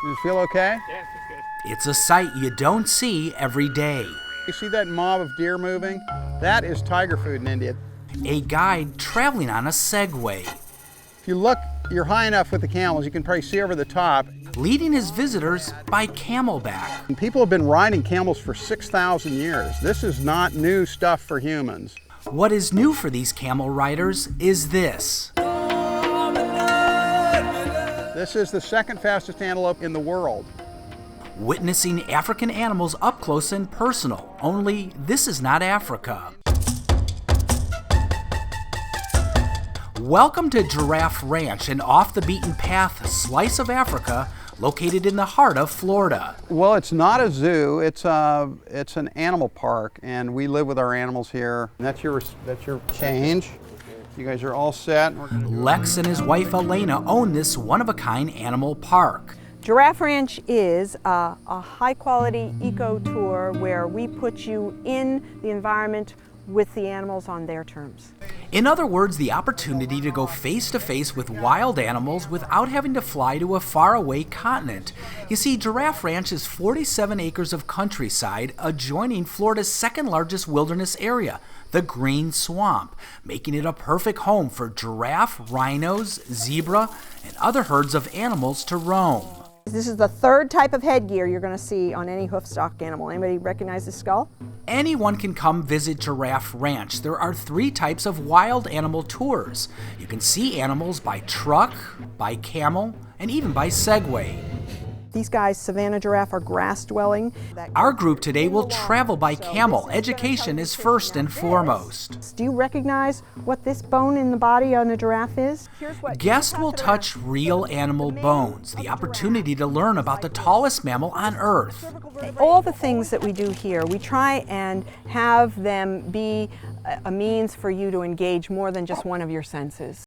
Does it feel okay? Yes, it's good. It's a sight you don't see every day. You see that mob of deer moving? That is tiger food in India. A guide traveling on a Segway, If you look, you're high enough with the camels, you can probably see over the top. leading his visitors by Camelback. And people have been riding camels for 6,000 years. This is not new stuff for humans. What is new for these camel riders is this. This is the second fastest antelope in the world. Witnessing African animals up close and personal, only this is not Africa. Welcome to Giraffe Ranch, an off-the-beaten-path slice of Africa located in the heart of Florida. Well, it's not a zoo, it's an animal park, and we live with our animals here. And that's your change. You guys are all set. Lex and his wife Elena own this one-of-a-kind animal park. Giraffe Ranch is a high-quality eco tour where we put you in the environment with the animals on their terms. In other words, the opportunity to go face-to-face with wild animals without having to fly to a faraway continent. You see, Giraffe Ranch is 47 acres of countryside adjoining Florida's second-largest wilderness area, the Green Swamp, making it a perfect home for giraffe, rhinos, zebra, and other herds of animals to roam. This is the third type of headgear you're going to see on any hoofstock animal. Anybody recognize the skull? Anyone can come visit Giraffe Ranch. There are 3 types of wild animal tours. You can see animals by truck, by camel, and even by Segway. These guys, Savannah giraffe, are grass-dwelling. Our group today will travel by camel. Education is first and foremost. Do you recognize what this bone in the body on a giraffe is? Guests will touch real animal bones, the opportunity to learn about the tallest mammal on Earth. All the things that we do here, we try and have them be a means for you to engage more than just one of your senses.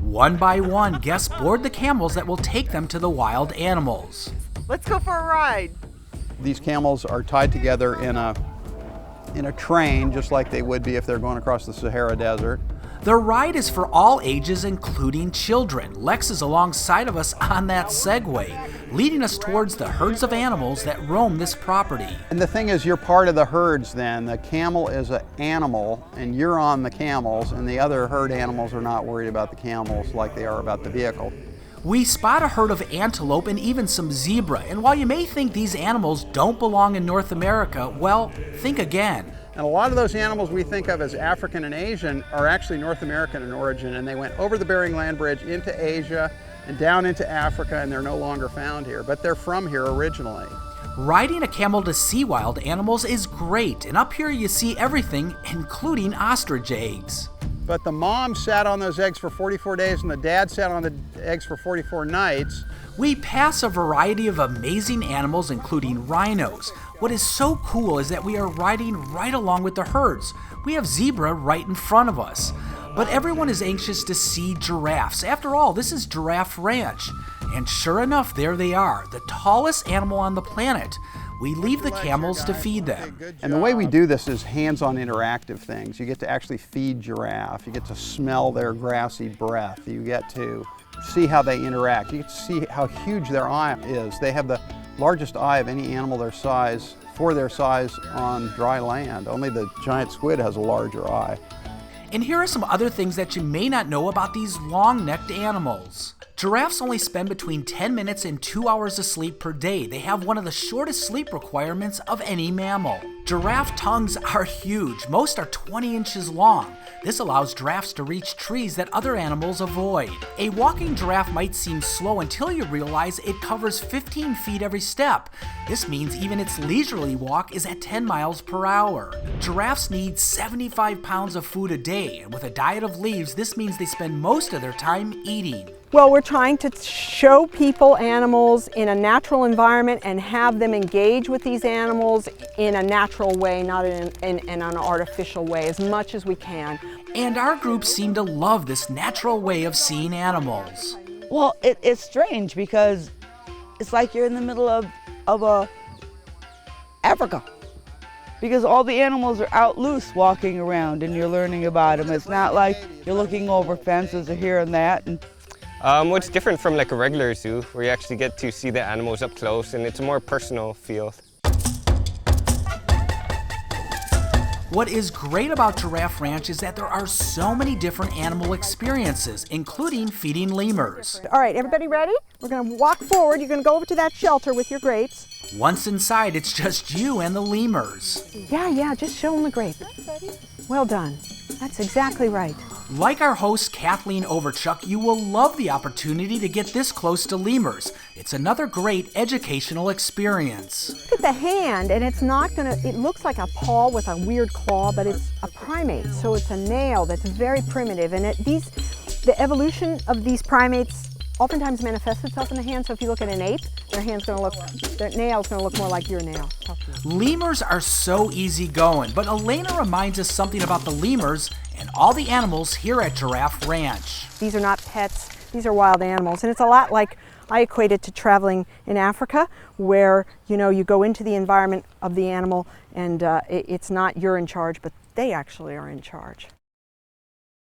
One by one, guests board the camels that will take them to the wild animals. Let's go for a ride. These camels are tied together in a train, just like they would be if they're going across the Sahara Desert. The ride is for all ages, including children. Lex is alongside of us on that Segway, leading us towards the herds of animals that roam this property. And the thing is, you're part of the herds then. The camel is an animal, and you're on the camels, and the other herd animals are not worried about the camels like they are about the vehicle. We spot a herd of antelope and even some zebra, and while you may think these animals don't belong in North America, well, think again. And a lot of those animals we think of as African and Asian are actually North American in origin, and they went over the Bering Land Bridge into Asia and down into Africa, and they're no longer found here, but they're from here originally. Riding a camel to see wild animals is great, and up here you see everything, including ostrich eggs. But the mom sat on those eggs for 44 days and the dad sat on the eggs for 44 nights. We pass a variety of amazing animals, including rhinos. What is so cool is that we are riding right along with the herds. We have zebra right in front of us. But everyone is anxious to see giraffes. After all, this is Giraffe Ranch. And sure enough, there they are, the tallest animal on the planet. We leave the camels to feed them. And the way we do this is hands-on interactive things. You get to actually feed giraffe. You get to smell their grassy breath. You get to see how they interact. You get to see how huge their eye is. They have the largest eye of any animal their size, for their size on dry land. Only the giant squid has a larger eye. And here are some other things that you may not know about these long-necked animals. Giraffes only spend between 10 minutes and 2 hours of sleep per day. They have one of the shortest sleep requirements of any mammal. Giraffe tongues are huge. Most are 20 inches long. This allows giraffes to reach trees that other animals avoid. A walking giraffe might seem slow until you realize it covers 15 feet every step. This means even its leisurely walk is at 10 miles per hour. Giraffes need 75 pounds of food a day, and with a diet of leaves, this means they spend most of their time eating. Well, we're trying to show people animals in a natural environment and have them engage with these animals in a natural way, not in an artificial way, as much as we can. And our group seemed to love this natural way of seeing animals. Well, it's strange because it's like you're in the middle of Africa. Because all the animals are out loose walking around and you're learning about them. It's not like you're looking over fences or here and that. And What's different from like a regular zoo where you actually get to see the animals up close and it's a more personal feel. What is great about Giraffe Ranch is that there are so many different animal experiences, including feeding lemurs. All right, everybody ready? We're going to walk forward. You're going to go over to that shelter with your grapes. Once inside, it's just you and the lemurs. Yeah, just show them the grape. Well done. That's exactly right. Like our host Kathleen Overchuck, you will love the opportunity to get this close to lemurs. It's another great educational experience. Look at the hand, and it's not gonna, it looks like a paw with a weird claw, but it's a primate, so it's a nail that's very primitive. And the evolution of these primates oftentimes manifests itself in the hand. So if you look at an ape, their nail's gonna look more like your nail. Lemurs are so easygoing, but Elena reminds us something about the lemurs and all the animals here at Giraffe Ranch. These are not pets, these are wild animals. And it's a lot like I equate it to traveling in Africa, where you go into the environment of the animal and it's not you're in charge, but they actually are in charge.